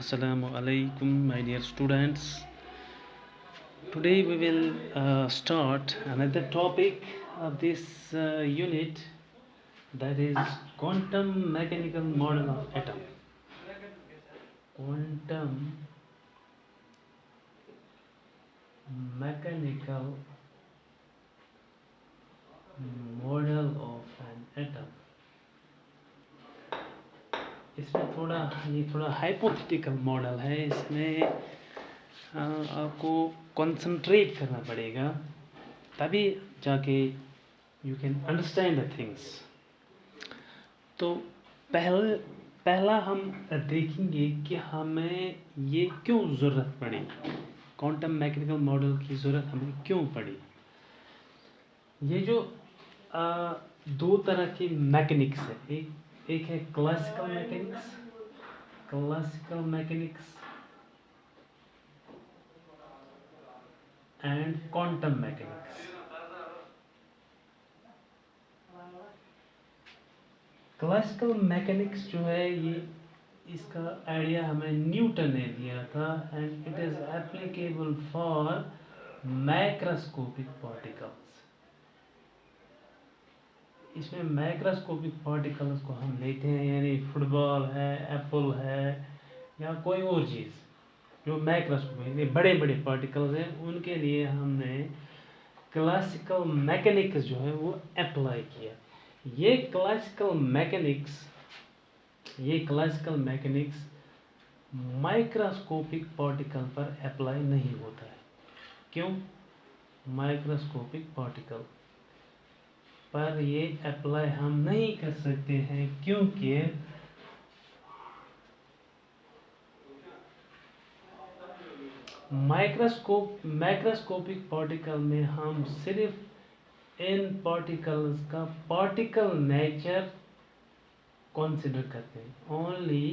Assalamu alaikum, my dear students. Today we will start another topic of this unit, that is quantum mechanical model of atom. Quantum mechanical model of an atom. इसमें ये थोड़ा hypothetical model है. इसमें आपको concentrate करना पड़ेगा, तभी जाके you can understand the things. तो पहला हम देखेंगे कि हमें ये क्यों ज़रूरत पड़ी, क्वांटम मैकेनिकल मॉडल की ज़रूरत हमें क्यों पड़ी. ये जो दो तरह की मैकेनिक्स है, एक है classical mechanics and quantum mechanics. Classical mechanics जो है, ये इसका आइडिया हमें न्यूटन ने दिया था, and it is applicable for macroscopic particles. इसमें मैक्रोस्कोपिक पार्टिकल्स को हम लेते हैं, यानी फुटबॉल है, एप्पल है, या कोई और चीज़ जो मैक्रोस्कोपिक बड़े बड़े पार्टिकल्स हैं, उनके लिए हमने क्लासिकल मैकेनिक्स जो है वो अप्लाई किया. ये क्लासिकल मैकेनिक्स माइक्रोस्कोपिक पार्टिकल पर अप्लाई नहीं होता है. क्यों? माइक्रोस्कोपिक पार्टिकल पर ये अप्लाई हम नहीं कर सकते हैं, क्योंकि मैक्रोस्कोपिक पार्टिकल में हम सिर्फ इन पार्टिकल्स का पार्टिकल नेचर कंसिडर करते हैं. Only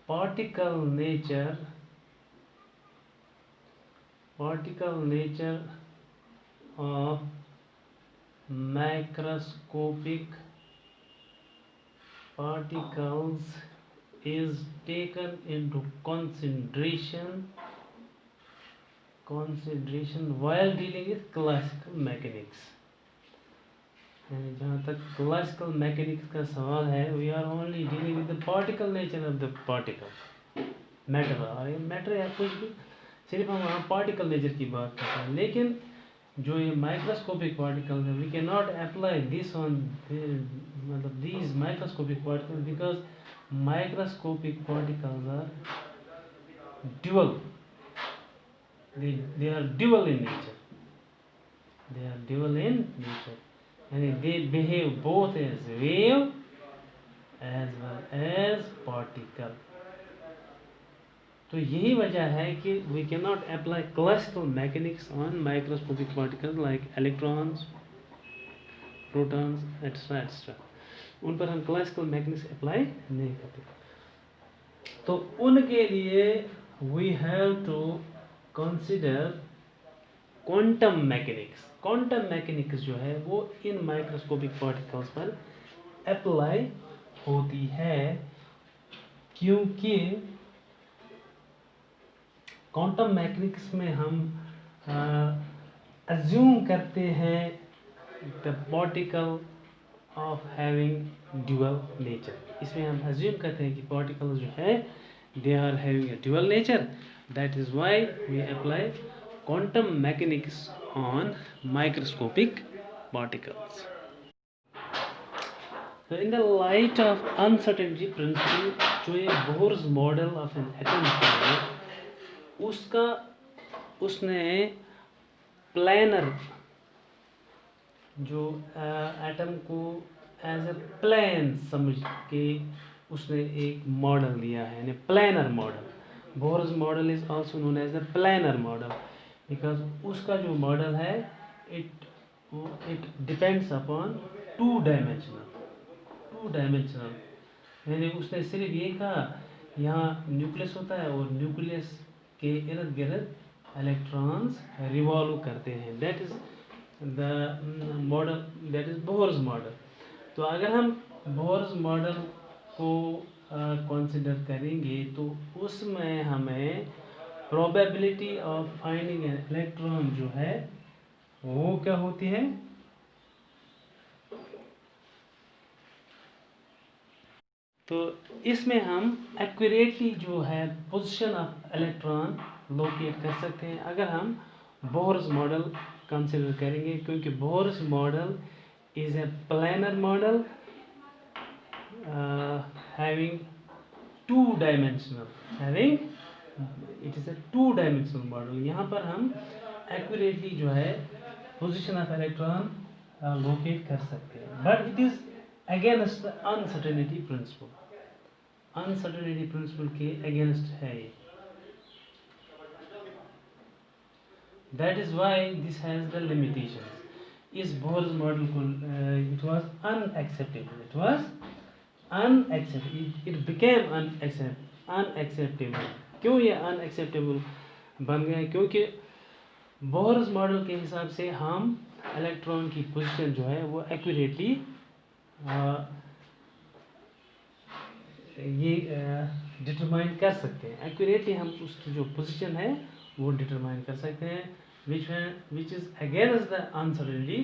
particle nature of macroscopic particles is taken into consideration while dealing with classical mechanics. यानी जहाँ तक क्लासिकल मैकेनिक्स का सवाल है, we are only dealing with the particle nature of the particle, matter या कुछ भी, सिर्फ हम वहाँ पार्टिकल नेचर की बात करते हैं. लेकिन जो ये माइक्रोस्कोपिक पार्टिकल्स है, we can not apply this on मतलब these microscopic particles, because microscopic particles are dual. they are dual in nature, and they behave both as wave as well as particle. तो यही वजह है कि we cannot apply classical mechanics on microscopic particles like electrons, protons, etc. उन पर हम classical mechanics apply नहीं करते. तो उनके लिए we have to consider quantum mechanics. quantum mechanics जो है वो इन microscopic particles पर apply होती है, क्योंकि क्वांटम मैकेनिक्स में हम अज्यूम करते हैं the particle of having dual nature. इसमें हम अज्यूम करते हैं कि पार्टिकल जो है they are having a dual nature. That is why we apply quantum mechanics on microscopic particles. So in the light of uncertainty principle, जो ये Bohr's model of an atom है, उसने प्लानर जो एटम को as a plan समझ के उसने एक मॉडल दिया है, यानी planar model. Bohr's model is also known as the planar model, because उसका जो मॉडल है it depends upon two dimensional, यानी उसने सिर्फ ये कहा यहाँ न्यूक्लियस होता है और न्यूक्लियस के इर्द गिर्द इलेक्ट्रॉन्स रिवॉल्व करते हैं. That is the model that is Bohr's model. तो अगर हम बोहर्स मॉडल को कंसिडर करेंगे तो उसमें हमें probability of finding an electron जो है वो क्या होती है, तो इसमें हम एक्यूरेटली जो है पोजीशन ऑफ इलेक्ट्रॉन लोकेट कर सकते हैं अगर हम बोहर्स मॉडल कंसिडर करेंगे, क्योंकि Bohr's model is a planar model having it is a two dimensional model। यहाँ पर हम एक्यूरेटली जो है पोजीशन ऑफ इलेक्ट्रॉन लोकेट कर सकते हैं, but it is against the uncertainty principle. Uncertainty principal के अगेंस्ट है ये। That is why this has the limitations. इस बोहर्स मॉडल को it was unacceptable, it became unacceptable. क्यों ये अनएक्सेप्टेबल बन गया? क्योंकि बोहर्स मॉडल के हिसाब से हम इलेक्ट्रॉन की पोजीशन जो है वो एक्यूरेटली ये डिटरमाइन कर सकते हैं। एक्यूरेटली हम उसकी जो पोजीशन है वो डिटरमाइन कर सकते हैं, which is against the uncertainty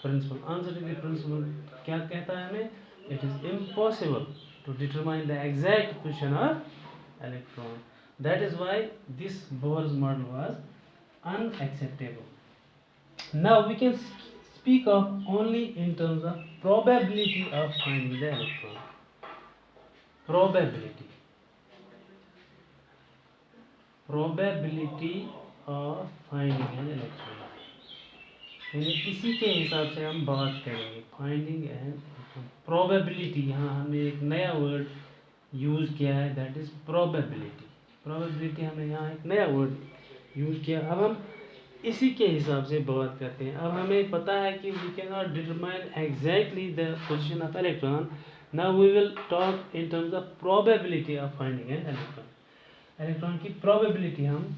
principle. Uncertainty principle क्या कहता है हमें? It is impossible to determine the exact position of electron. That is why this Bohr's model was unacceptable. Now we can speak of only in terms of probability of finding the electron. Probability of finding an electron, यानी इसी के हिसाब से हम बात करेंगे finding N probability. यहाँ हमने एक नया वर्ड यूज किया है, दैट इज प्रोबेबिलिटी। प्रोबेबिलिटी हमने यहाँ एक नया वर्ड यूज किया। अब हम इसी के हिसाब से बात करते हैं। अब हमें पता है कि we can not determine exactly the position of electron. Now we will talk in terms of probability of finding an electron. Electron की प्रोबेबिलिटी हम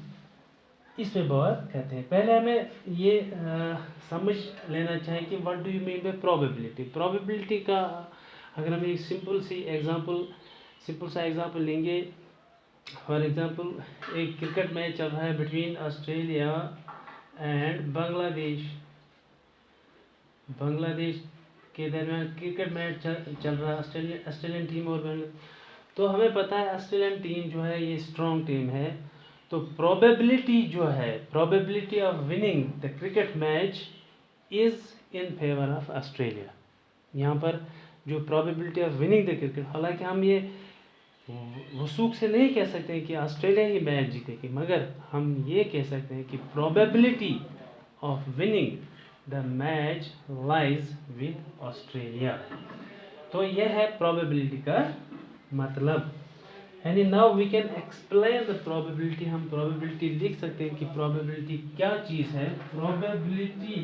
इस पे बात करते हैं। पहले हमें ये समझ लेना चाहिए कि what do you mean by probability. Probability का अगर हम एक सिंपल सा एग्जांपल लेंगे, फॉर एग्जांपल एक क्रिकेट मैच चल रहा है बिटवीन ऑस्ट्रेलिया एंड बांग्लादेश के दरमियान क्रिकेट मैच चल रहा है, ऑस्ट्रेलियन टीम और बांग्लादेश। तो हमें पता है ऑस्ट्रेलियन टीम जो है ये स्ट्रॉन्ग टीम है, तो प्रोबेबिलिटी जो है, probability of winning the cricket match is in favour of Australia. यहाँ पर जो probability of winning the cricket, हालांकि हम ये वसूख से नहीं कह सकते हैं कि ऑस्ट्रेलिया ही मैच जीतेगी, मगर हम ये कह सकते हैं कि probability of winning the match lies with Australia. तो यह है प्रोबेबिलिटी का मतलब। यानी now we can explain the probability. हम प्रोबेबिलिटी लिख सकते हैं कि प्रोबेबिलिटी क्या चीज़ है। Probability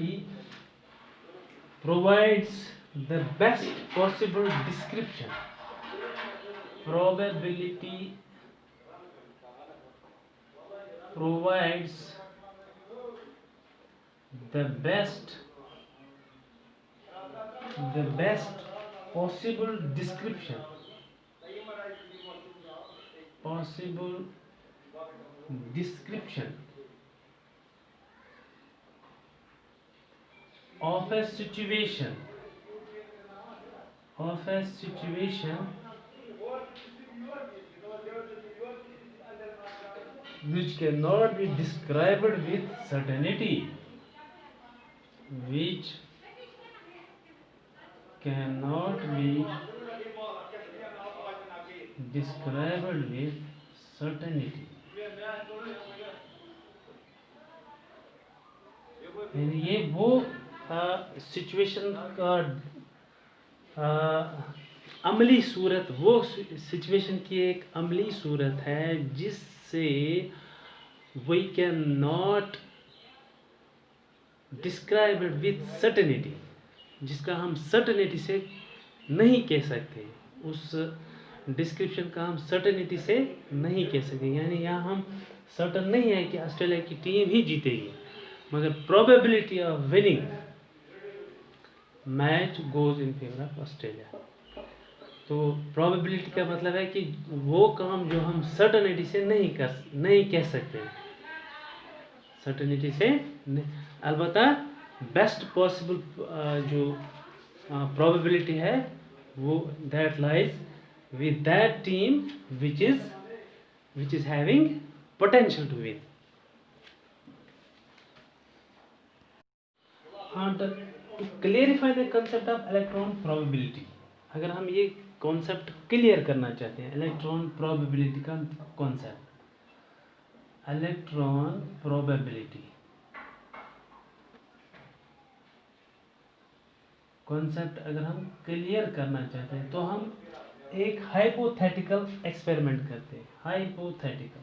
provides the best possible description. Probability provides the best possible description of a situation which cannot be described with certainty, यानी ये वो सिचुएशन का अमली सूरत, वो सिचुएशन की एक अमली सूरत है जिससे we can not describe it with certainty, जिसका हम सर्टेनिटी से नहीं कह सकते, उस डिस्क्रिप्शन का हम सर्टेनिटी से नहीं कह सकते। यानी यहाँ हम सर्टन नहीं है कि ऑस्ट्रेलिया की टीम ही जीतेगी, मगर probability of winning match goes in favour of Australia. तो प्रोबेबिलिटी का मतलब है कि वो काम जो हम सर्टेनिटी से नहीं कह सकते, सर्टेनिटी से अलबत्ता बेस्ट पॉसिबल जो प्रोबेबिलिटी है वो that lies with that team which is having potential to win. To clarify the concept of electron probability, अगर हम ये कॉन्सेप्ट क्लियर करना चाहते हैं, इलेक्ट्रॉन प्रोबेबिलिटी का कॉन्सेप्ट, इलेक्ट्रॉन प्रोबेबिलिटी कॉन्सेप्ट अगर हम क्लियर करना चाहते हैं तो हम एक हाइपोथेटिकल एक्सपेरिमेंट करते हैं। हाइपोथेटिकल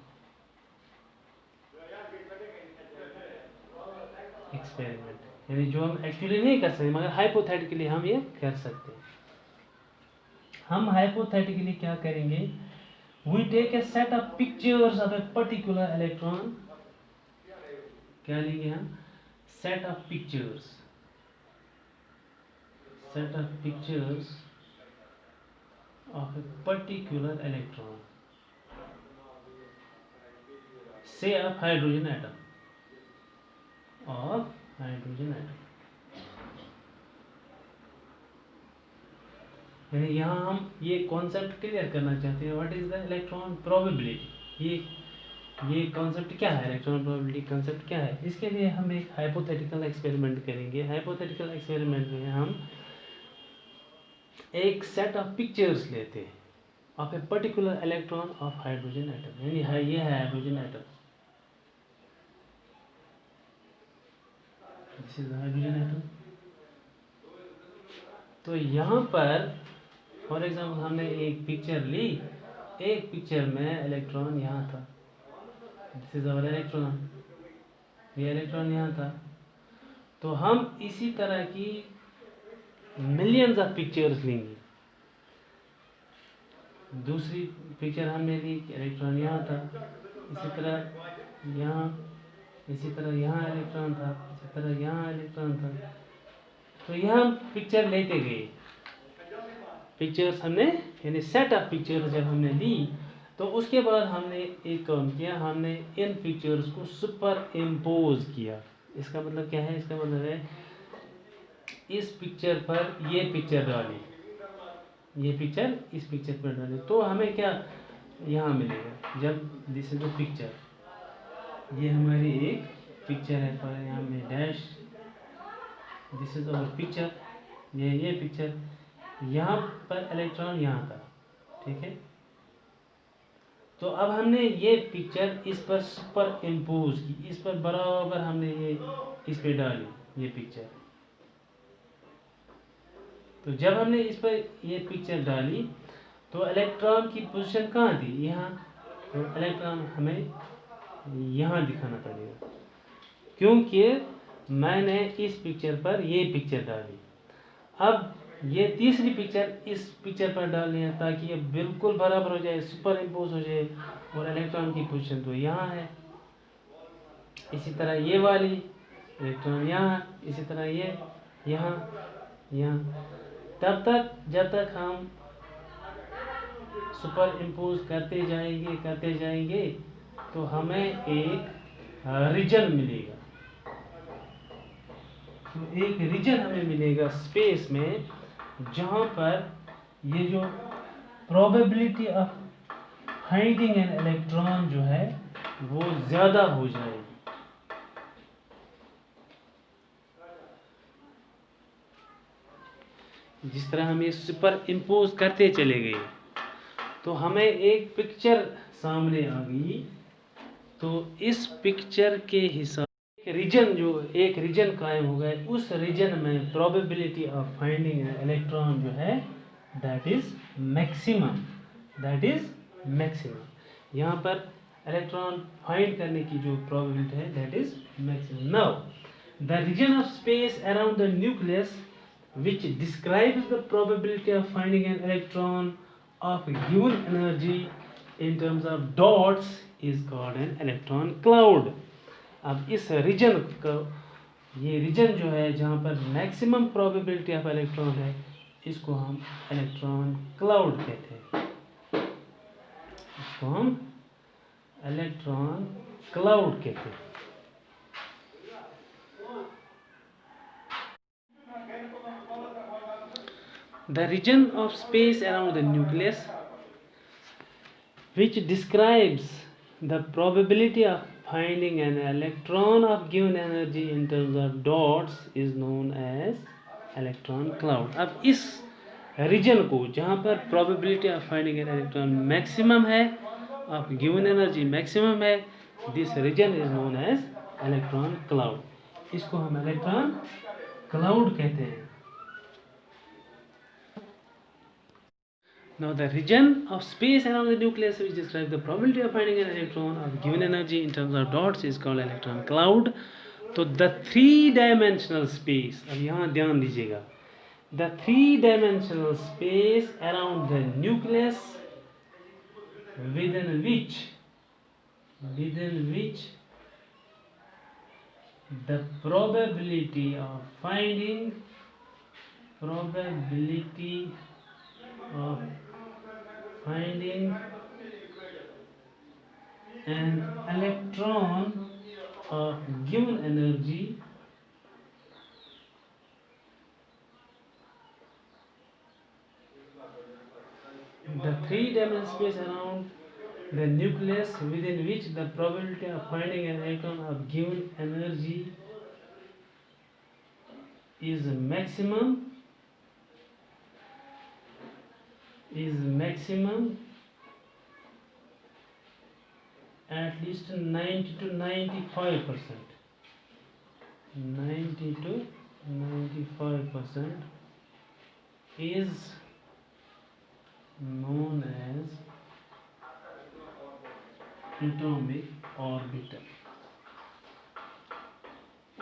एक्सपेरिमेंट यानी जो हम एक्चुअली नहीं कर सकते मगर हाइपोथेटिकली हम ये कर सकते हैं। हम हाइपोथेटिकली क्या करेंगे, we take a set of pictures of a particular electron, क्या लेंगे हम, set of pictures of a particular electron, say of hydrogen atom, यानी यहाँ हम ये कॉन्सेप्ट क्लियर करना चाहते हैं, what is the electron probability. ये कॉन्सेप्ट क्या है, इलेक्ट्रॉन प्रोबेबिलिटी कॉन्सेप्ट क्या है। इसके लिए हम एक हाइपोथेटिकल एक्सपेरिमेंट करेंगे। हाइपोथेटिकल एक्सपेरिमेंट में हम एक सेट ऑफ पिक्चर्स लेते हैं of a particular electron of hydrogen atom, यानी ये है hydrogen atom, this is hydrogen atom. तो यहाँ पर फॉर एग्जाम्पल हमने एक पिक्चर ली, एक पिक्चर में इलेक्ट्रॉन यहाँ था, दिस इज आवर इलेक्ट्रॉन, ये इलेक्ट्रॉन यहाँ था। तो हम इसी तरह की मिलियंस ऑफ पिक्चर्स लेंगे। दूसरी पिक्चर हमने ली, इलेक्ट्रॉन यहाँ था, इसी तरह यहाँ, इसी तरह यहाँ इलेक्ट्रॉन था, इसी तरह यहाँ इलेक्ट्रॉन था। तो यहाँ पिक्चर लेते गए, पिक्चर्स हमने यानी सेट ऑफ पिक्चर्स जब हमने ली तो उसके बाद हमने एक काम किया, हमने इन पिक्चर्स को सुपर इम्पोज किया। इसका मतलब क्या है, इसका मतलब है इस पिक्चर पर ये पिक्चर डाली, ये पिक्चर इस पिक्चर पर डाली, तो हमें क्या यहाँ मिलेगा। जब दिस इज द पिक्चर, ये हमारी एक पिक्चर है, पर यहाँ में dash, this is our picture, ये पिक्चर, यहाँ पर इलेक्ट्रॉन यहाँ था, ठीक है। तो अब हमने ये पिक्चर इस पर सुपर इम्पोज की, इस पर बराबर हमने ये इस पे डाली ये पिक्चर। तो जब हमने इस पर ये पिक्चर डाली तो इलेक्ट्रॉन की पोजीशन कहाँ थी, यहाँ। तो इलेक्ट्रॉन हमें यहाँ दिखाना पड़ेगा क्योंकि मैंने इस पिक्चर पर ये पिक्चर डाली। अब ये तीसरी पिक्चर इस पिक्चर पर डालनी है ताकि ये बिल्कुल बराबर हो जाए, सुपर इम्पोज हो जाए, और इलेक्ट्रॉन की पोजीशन तो यहाँ है। इसी तरह ये वाली इलेक्ट्रॉन यहाँ, इसी तरह ये यहाँ। तब तक जब तक हम सुपर इम्पोज करते जाएंगे तो हमें एक रीजन मिलेगा। तो एक रीजन हमें मिलेगा स्पेस में जहाँ पर ये जो probability of finding an electron जो है वो ज़्यादा हो जाएगी। जिस तरह हम ये सुपर इम्पोज करते चले गए तो हमें एक पिक्चर सामने आ गई। तो इस पिक्चर के हिसाब एक रीजन कायम हो गया, उस रीजन में प्रोबेबिलिटी ऑफ फाइंडिंग इलेक्ट्रॉन जो है दैट इज मैक्सिमम, यहाँ पर इलेक्ट्रॉन फाइंड करने की जो प्रोबेबिलिटी है that is maximum. Now the region of space around the nucleus which describes the probability of finding an electron of given energy in terms of dots is called an electron cloud। अब इस reason को ये reason जो है जहाँ पर maximum probability of electron है, इसको हम इलेक्ट्रॉन क्लाउड कहते हैं। इसको हम इलेक्ट्रॉन क्लाउड कहते हैं। The region of space around the nucleus, which describes the probability of finding an electron of given energy in terms of dots, is known as electron cloud. अब इस reason को जहाँ पर probability of finding an electron maximum है, of given energy maximum है, this region is known as electron cloud. इसको हम electron cloud कहते हैं। Now the region of space around the nucleus, which describes the probability of finding an electron of given energy in terms of dots, is called electron cloud. तो the three dimensional space, अब यहाँ ध्यान दीजिएगा, the three dimensional space around the nucleus within which the probability of finding an electron of given energy the three-dimensional space around the nucleus within which the probability of finding an electron of given energy is maximum at least 90 to 95%. 90 to 95% is known as atomic orbital.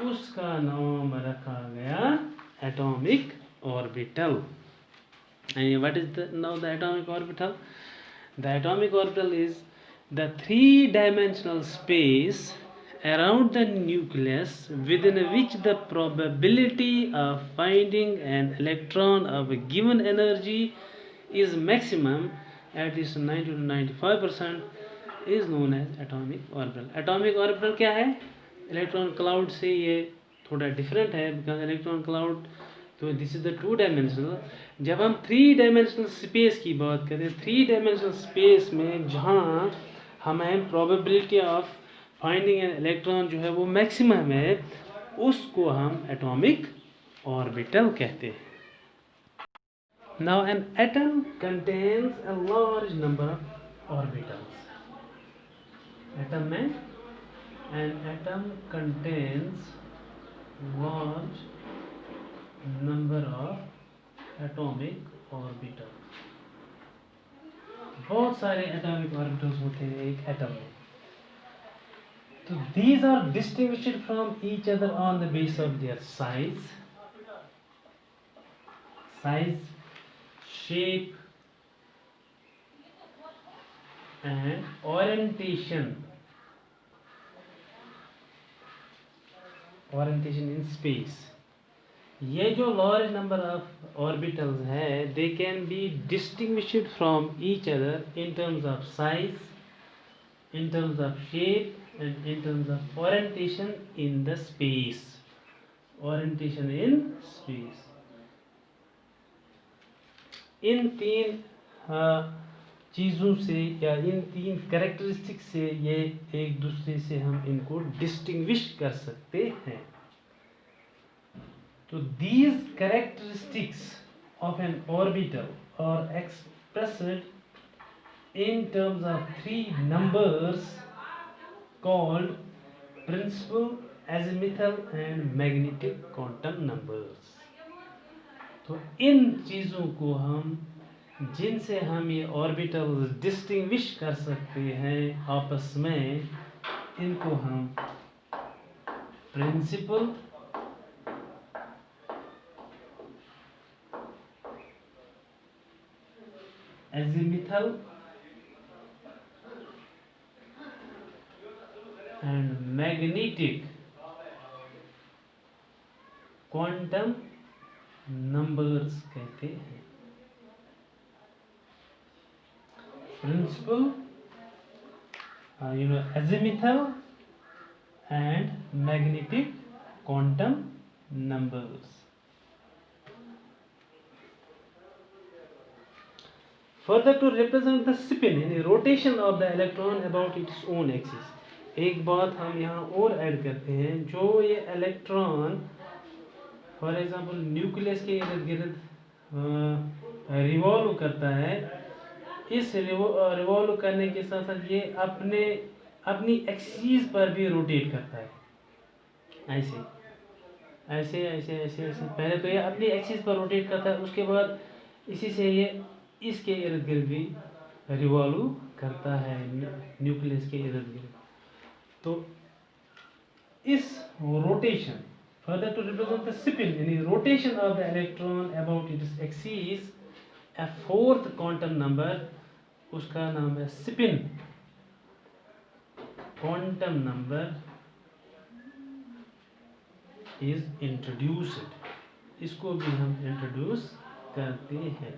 उसका नाम रखा गया atomic orbital. And what is now the atomic orbital? The atomic orbital is the three-dimensional space around the nucleus within which the probability of finding an electron of a given energy is maximum, at least 90 to 95%, is known as atomic orbital. Atomic orbital क्या है? Electron cloud से ये थोड़ा different है, because electron cloud तो this is the two dimensional. जब हम three dimensional space की बात करें, थ्री डायमेंशनल स्पेस में जहाँ हमें probability of finding an electron जो है वो मैक्सिमम है, उसको हम एटॉमिक ऑर्बिटल कहते हैं। Now an atom contains a large number of orbitals. Atom में an atom contains large number of atomic orbitals. बहुत सारे atomic orbitals होते हैं एक atom में। तो these are distinguished from each other on the basis of their size, shape and orientation in space. ये जो large number of orbitals है, they can be distinguished from each other in terms of size, in terms of shape and in terms of orientation in the space. Orientation in space. इन तीन चीज़ों से या इन तीन characteristic से ये एक दूसरे से हम इनको डिस्टिंग्विश कर सकते हैं। तो these characteristics of an orbital are expressed in terms of three numbers called principal, azimuthal and magnetic quantum numbers. तो इन चीज़ों को हम जिनसे हम ये ऑर्बिटल्स डिस्टिंग्विश कर सकते हैं आपस में, इनको हम principal, azimuthal and magnetic quantum numbers कहते हैं। Principal azimuthal and magnetic quantum numbers. Further, to represent the spin in the rotation of the electron about its own axis. एक बात हम यहाँ और ऐड करते हैं, जो ये इलेक्ट्रॉन फॉर एग्जांपल न्यूक्लियस के इर्द गिर्द रिवॉल्व करता है, इस रिवॉल्व करने के साथ साथ ये अपनी एक्सिस पर भी रोटेट करता है। ऐसे ऐसे ऐसे ऐसे ऐसे पहले तो ये अपनी एक्सिस पर रोटेट करता है, उसके बाद इसी से ये इसके इर्द गिर्द भी रिवॉल्व करता है, न्यूक्लियस के इर्द गिर्द। तो इस rotation, further to represent the spin यानी rotation of the electron about its axis, a fourth quantum number, उसका नाम है spin quantum number is introduced. इसको भी हम इंट्रोड्यूस करते हैं।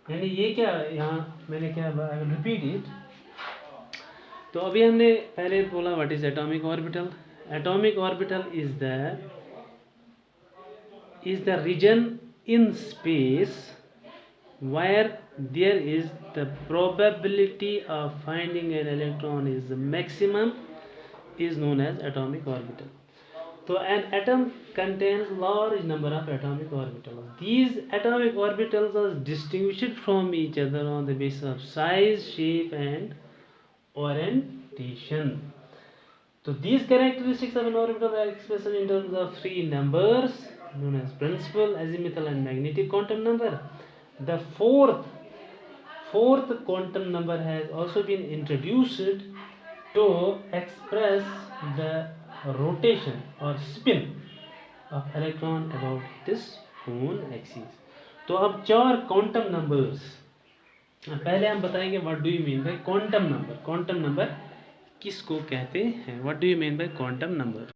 यानी ये क्या, यहाँ मैंने क्या रिपीट इट। तो अभी हमने पहले बोला what is atomic orbital. Atomic orbital is the region in space where there is the probability of finding an electron is the maximum is known as atomic orbital. So an atom contains large number of atomic orbitals. These atomic orbitals are distinguished from each other on the basis of size, shape and orientation. So these characteristics of an orbital are expressed in terms of three numbers known as principal, azimuthal and magnetic quantum number. The fourth quantum number has also been introduced to express the rotation or spin of electron about this own axis. तो अब चार quantum numbers, पहले हम बताएंगे what do you mean by quantum number. Quantum number किसको कहते हैं? What do you mean by quantum number?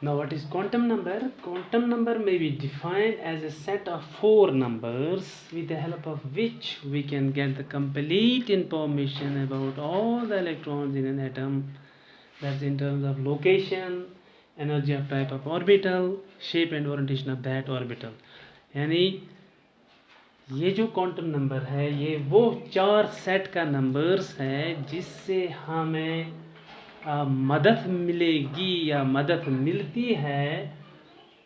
Now what is quantum number? Quantum number may be defined as a set of four numbers with the help of which we can get the complete information about all the electrons in an atom. That's in terms of location, energy of type of orbital, shape and orientation of that orbital. यानी ये जो quantum number है ये वो चार set का numbers है जिससे हमें मदद मिलेगी या मदद मिलती है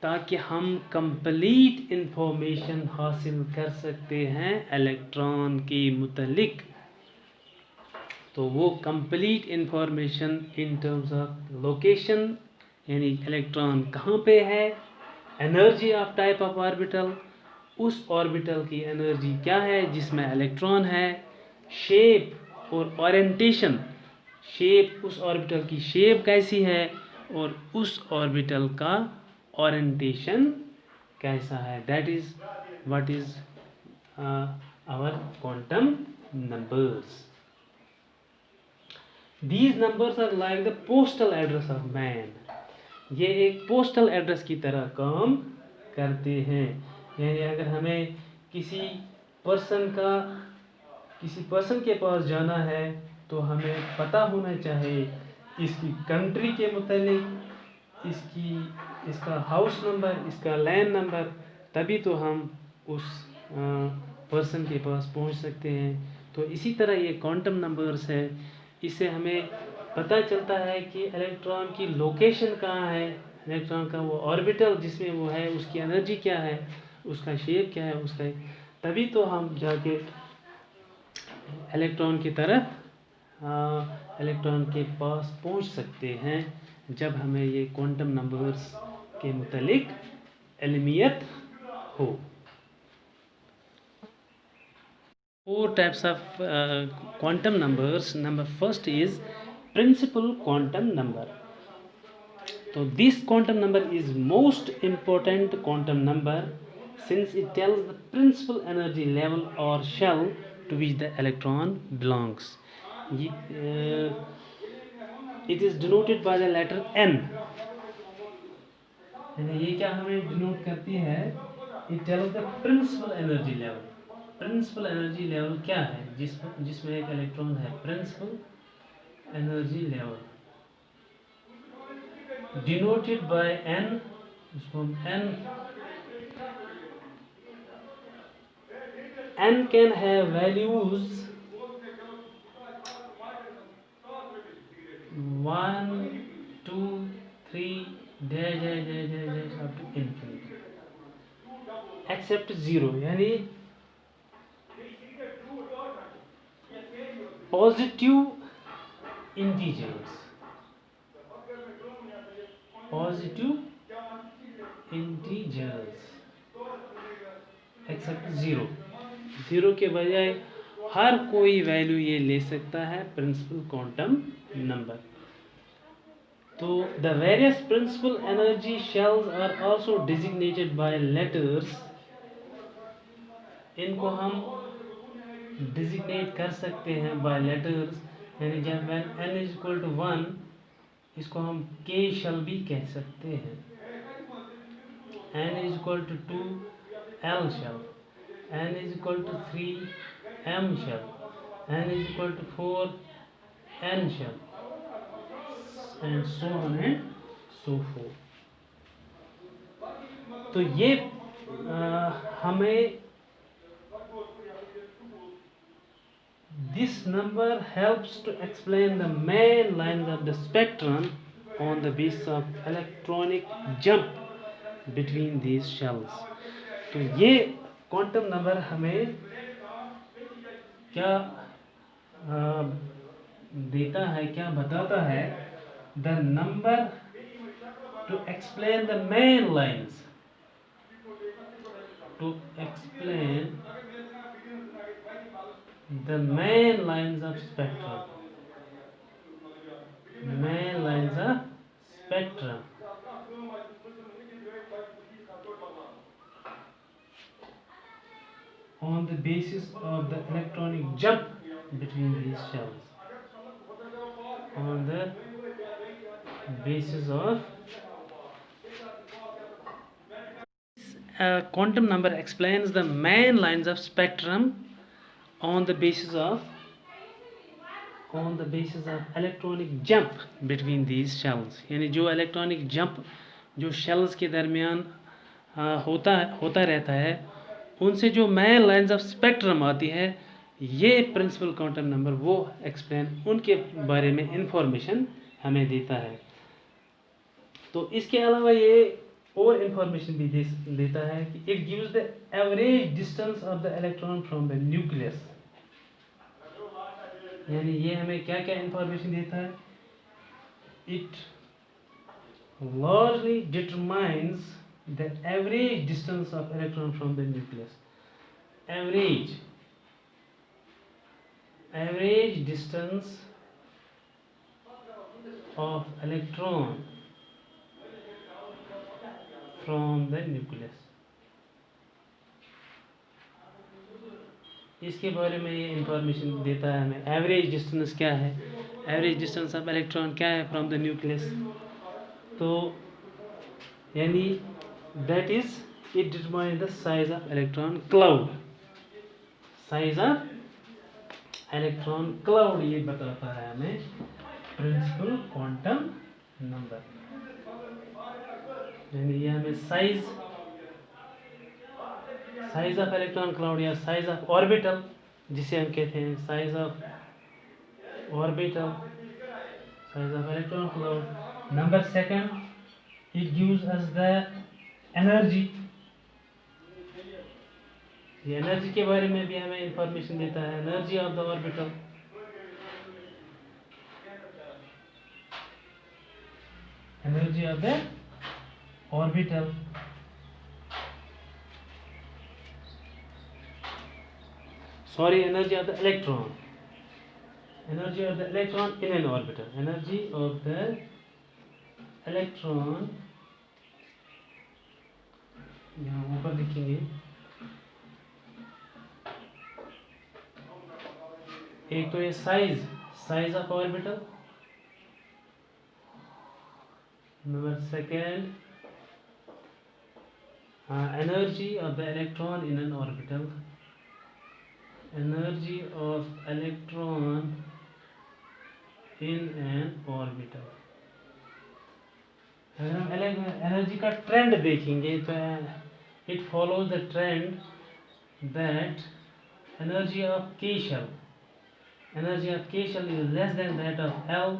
ताकि हम कंप्लीट इंफॉर्मेशन हासिल कर सकते हैं इलेक्ट्रॉन के मुतलिक। तो वो complete information in terms of location यानी इलेक्ट्रॉन कहाँ पे है, energy of type of orbital, उस ऑर्बिटल की एनर्जी क्या है जिसमें इलेक्ट्रॉन है, शेप और ओरिएंटेशन, शेप उस ऑर्बिटल की शेप कैसी है और उस ऑर्बिटल का ओरिएंटेशन कैसा है। That is what is our quantum numbers. These numbers are like the postal address of man. ये एक पोस्टल एड्रेस की तरह काम करते हैं। यानी अगर हमें किसी पर्सन के पास जाना है तो हमें पता होना चाहिए इसकी कंट्री के मुतालिक, इसका हाउस नंबर, इसका लैंड नंबर, तभी तो हम उस पर्सन के पास पहुंच सकते हैं। तो इसी तरह ये क्वांटम नंबर्स है, इससे हमें पता चलता है कि इलेक्ट्रॉन की लोकेशन कहाँ है, इलेक्ट्रॉन का वो ऑर्बिटल जिसमें वो है उसकी एनर्जी क्या है, उसका शेप क्या है, उसका, तभी तो हम जाके इलेक्ट्रॉन की तरफ इलेक्ट्रॉन के पास पहुंच सकते हैं जब हमें ये क्वांटम नंबर्स के मुतालिक इल्मियत हो। 4 types of quantum numbers. Number first is principal quantum number. So this quantum number is most important quantum number since it tells the principal energy level or shell to which the electron belongs. It is denoted by the letter n. यानी ये क्या हमें denote करती है, it tells the principal energy level. Principal energy level क्या है, जिसमें एक इलेक्ट्रॉन है, principal energy level denoted by n, इसको n can have values 1 2 3 dash dash dash dash dash up to infinity except zero, यानी positive integers, except zero, zero के बजाय हर कोई वैल्यू ये ले सकता है प्रिंसिपल क्वांटम नंबर। तो the various principal energy shells are also designated bye letters, इनको हम डिजिग्नेट कर सकते हैं बाय लेटर्स, यानी जब n इज इक्वल टू 1 इसको हम k शल भी कह सकते हैं, n is equal to 2 l shell, n is equal to 3 m shell, n is equal to 4 n shell, and so on and so forth. तो ये हमें this number helps to explain the main lines of the spectrum on the basis of electronic jump between these shells। तो ये quantum number हमें क्या देता है, क्या बताता है, the number to explain the main lines, to explain the main lines of spectrum, main lines of spectrum on the basis of the electronic jump between these shells, on the basis of quantum number explains the main lines of spectrum on the basis of electronic jump between these shells, यानी जो electronic jump जो shells के दरमियान होता रहता है, उनसे जो मेन लाइंस ऑफ स्पेक्ट्रम आती है, ये प्रिंसिपल क्वांटम नंबर वो एक्सप्लेन, उनके बारे में इंफॉर्मेशन हमें देता है। तो इसके अलावा ये और इंफॉर्मेशन भी देता है कि it gives the average distance of the electron from the nucleus, यानी ये हमें क्या क्या इंफॉर्मेशन देता है, it largely determines the average distance of electron from the nucleus, average distance of electron from the nucleus, इसके बारे में ये इंफॉर्मेशन देता है हमें, एवरेज डिस्टेंस क्या है, एवरेज डिस्टेंस ऑफ इलेक्ट्रॉन क्या है फ्रॉम द न्यूक्लियस। तो यानी that is it determine the size of electron cloud, size of electron cloud ये बताता है हमें प्रिंसिपल क्वांटम नंबर, यानी ये हमें साइज ऑफ इलेक्ट्रॉन क्लाउड या साइज ऑफ ऑर्बिटल जिसे हम कहते हैं, size of orbital, size of electron cloud. Number second, it gives us the energy, ये एनर्जी के बारे में भी हमें इंफॉर्मेशन देता है, energy of the orbital, energy of the orbital. Sorry, energy of the electron, energy of the electron in an orbital, energy of the electron, यहाँ ऊपर लिखेंगे, एक तो ये size of orbital, number second energy of the electron in an orbital. Energy of electron in an orbital. अगर हम energy का trend देखेंगे तो it follows the trend that energy of K shell is less than that of L,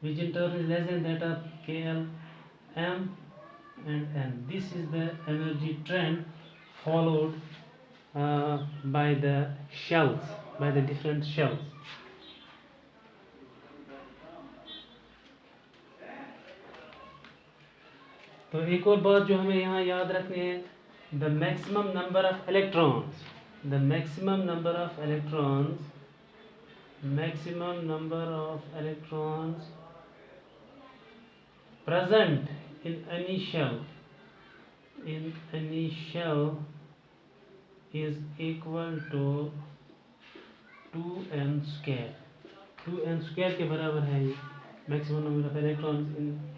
which in turn is less than that of KL, M and N. This is the energy trend followed by the shells, by the different shells. तो एक और बात जो हमें यहाँ याद रखनी है, the maximum number of electrons present in any shell is equal to 2n square. 2n square के बराबर है ये maximum number of electrons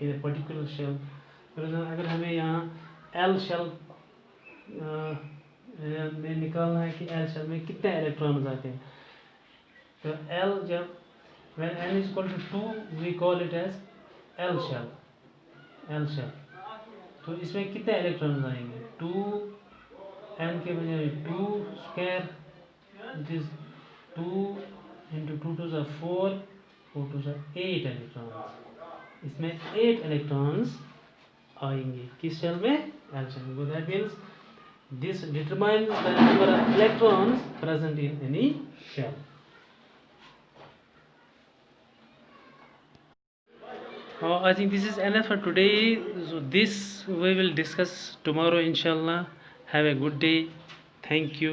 in a particular shell. अगर हमें यहाँ L shell में निकालना है कि L shell में कितने इलेक्ट्रॉन आते हैं, तो L जब when n is equal to 2 we call it as L shell. तो इसमें कितने इलेक्ट्रॉन आएंगे, 2n के बजाय 2 square, it is 2 into 2 to the 4, 4 to the 8 electrons. इसमें 8 इलेक्ट्रॉन्स आएंगे किस शेल में, एल शेल में. That means this determines the number of electrons present in any shell. I think this is enough for today. So this we will discuss tomorrow inshallah. Have a good day. Thank you.